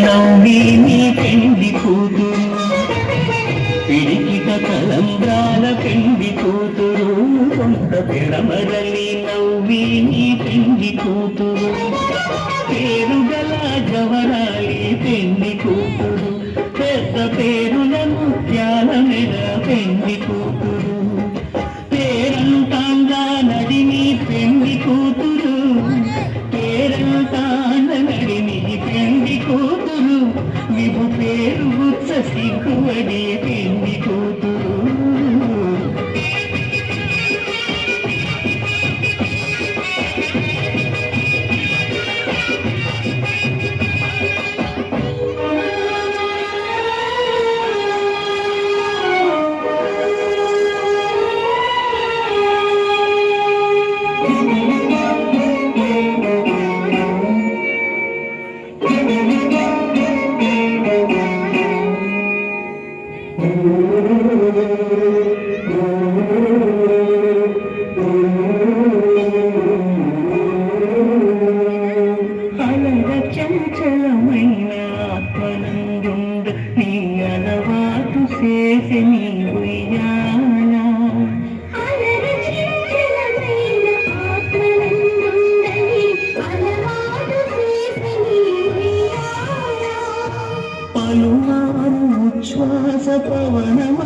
నవ్వి నీ పెండి కూతురు పిడికిట తలంబ్రాల పెండి కూతురు కొంత పెడమరలి నవ్వి నీ పెండి కూతురు పేరుగల జవరాలి పెండి కూతురు పెద్ద పేరుల ముత్యాల మెడ పెండి కూతురు పేరంతాంగా నడిని పెండి కూతురు పేరంతాండ నడిని పెండి కూతురు విభు పేరు గుచ్చ సిగ్గువడి పెండి కూతురు చంచలమైన ఆత్మనందుండ నీ అలవాటు చేసి నీ ఉయ్యాల పలువారు ఉచ్ఛ్వాస పవనమ